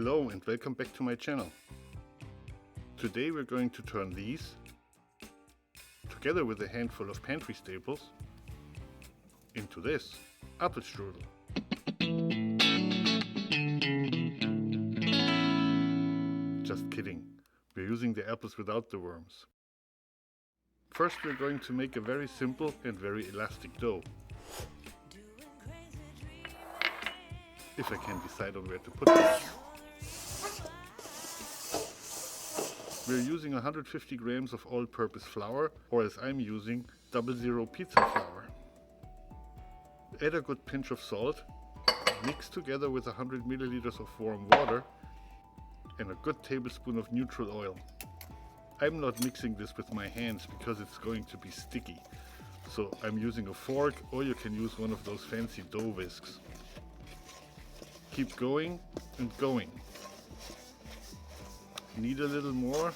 Hello and welcome back to my channel. Today we're going to turn these, together with a handful of pantry staples, into this Apfelstrudel. Just kidding, we're using the apples without the worms. First we're going to make a very simple and very elastic dough. If I can decide on where to put it. We're using 150 grams of all-purpose flour, or as I'm using, 00 pizza flour. Add a good pinch of salt, mix together with 100 milliliters of warm water and a good tablespoon of neutral oil. I'm not mixing this with my hands because it's going to be sticky, so I'm using a fork, or you can use one of those fancy dough whisks. Keep going and going. Knead a little more.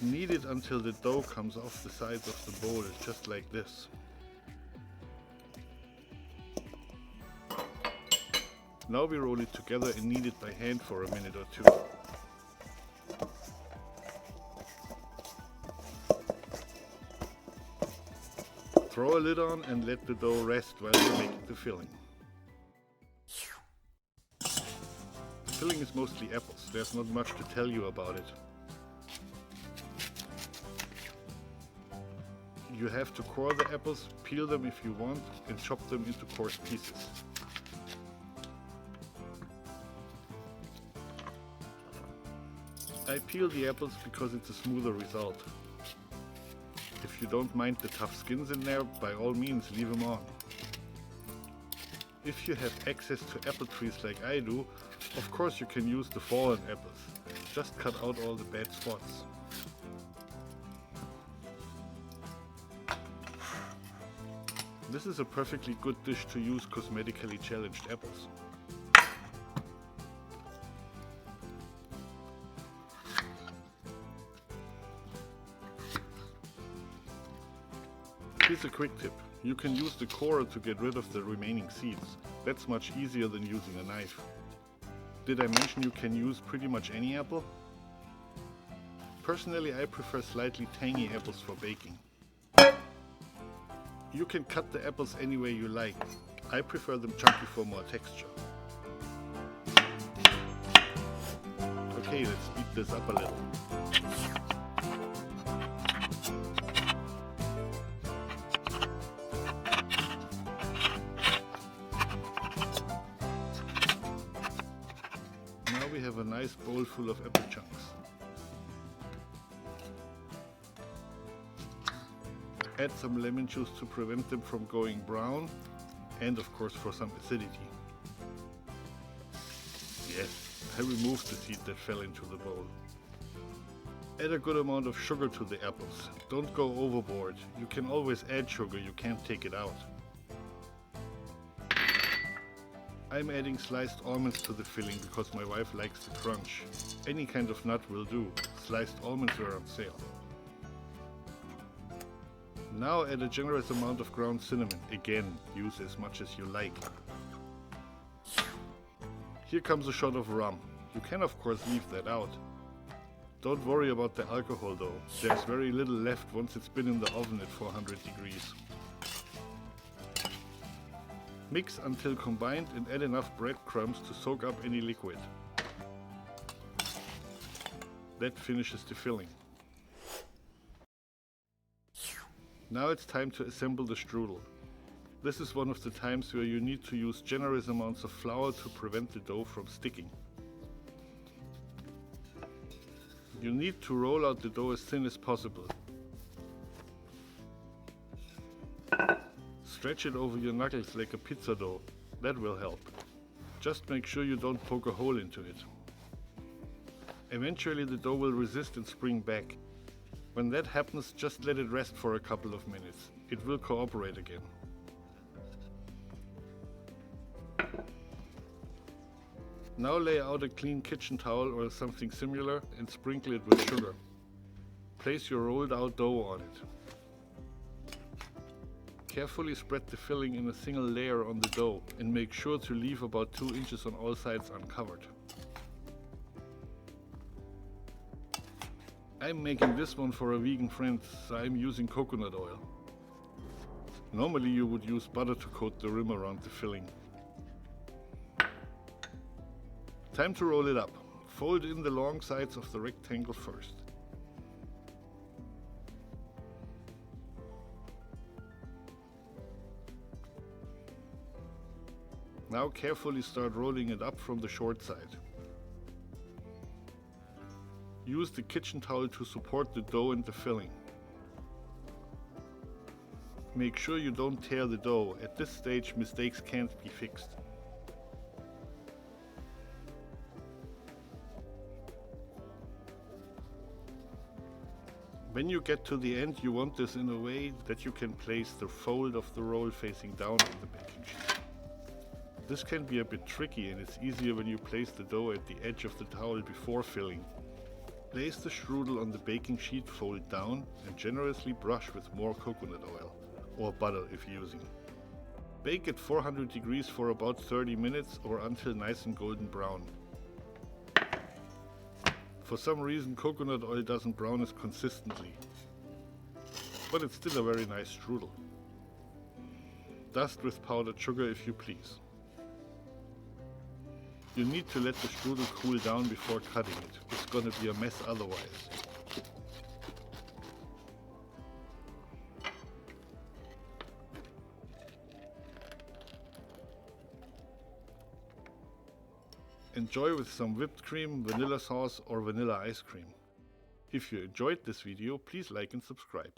Knead it until the dough comes off the sides of the bowl, just like this. Now we roll it together and knead it by hand for a minute or two. Throw a lid on and let the dough rest while we're making the filling. The filling is mostly apples, there's not much to tell you about it. You have to core the apples, peel them if you want, and chop them into coarse pieces. I peel the apples because it's a smoother result. If you don't mind the tough skins in there, by all means leave them on. If you have access to apple trees like I do, of course you can use the fallen apples. Just cut out all the bad spots. This is a perfectly good dish to use cosmetically challenged apples. Here's a quick tip. You can use the corer to get rid of the remaining seeds. That's much easier than using a knife. Did I mention you can use pretty much any apple? Personally, I prefer slightly tangy apples for baking. You can cut the apples any way you like. I prefer them chunky for more texture. Okay, let's speed this up a little. Now we have a nice bowl full of apple chunks. Add some lemon juice to prevent them from going brown, and of course for some acidity. Yes, I removed the seed that fell into the bowl. Add a good amount of sugar to the apples. Don't go overboard. You can always add sugar, you can't take it out. I'm adding sliced almonds to the filling because my wife likes the crunch. Any kind of nut will do. Sliced almonds were on sale. Now add a generous amount of ground cinnamon. Again, use as much as you like. Here comes a shot of rum. You can of course leave that out. Don't worry about the alcohol though. There's very little left once it's been in the oven at 400 degrees. Mix until combined and add enough breadcrumbs to soak up any liquid. That finishes the filling. Now it's time to assemble the strudel. This is one of the times where you need to use generous amounts of flour to prevent the dough from sticking. You need to roll out the dough as thin as possible. Stretch it over your knuckles like a pizza dough. That will help. Just make sure you don't poke a hole into it. Eventually the dough will resist and spring back. When that happens, just let it rest for a couple of minutes. It will cooperate again. Now lay out a clean kitchen towel or something similar and sprinkle it with sugar. Place your rolled out dough on it. Carefully spread the filling in a single layer on the dough and make sure to leave about 2 inches on all sides uncovered. I'm making this one for a vegan friend, so I'm using coconut oil. Normally you would use butter to coat the rim around the filling. Time to roll it up. Fold in the long sides of the rectangle first. Now carefully start rolling it up from the short side. Use the kitchen towel to support the dough and the filling. Make sure you don't tear the dough. At this stage, mistakes can't be fixed. When you get to the end, you want this in a way that you can place the fold of the roll facing down on the baking sheet. This can be a bit tricky, and it's easier when you place the dough at the edge of the towel before filling. Place the strudel on the baking sheet, fold down, and generously brush with more coconut oil, or butter if using. Bake at 400 degrees for about 30 minutes or until nice and golden brown. For some reason coconut oil doesn't brown as consistently, but it's still a very nice strudel. Dust with powdered sugar if you please. You need to let the strudel cool down before cutting it. It's gonna be a mess otherwise. Enjoy with some whipped cream, vanilla sauce or vanilla ice cream. If you enjoyed this video, please like and subscribe.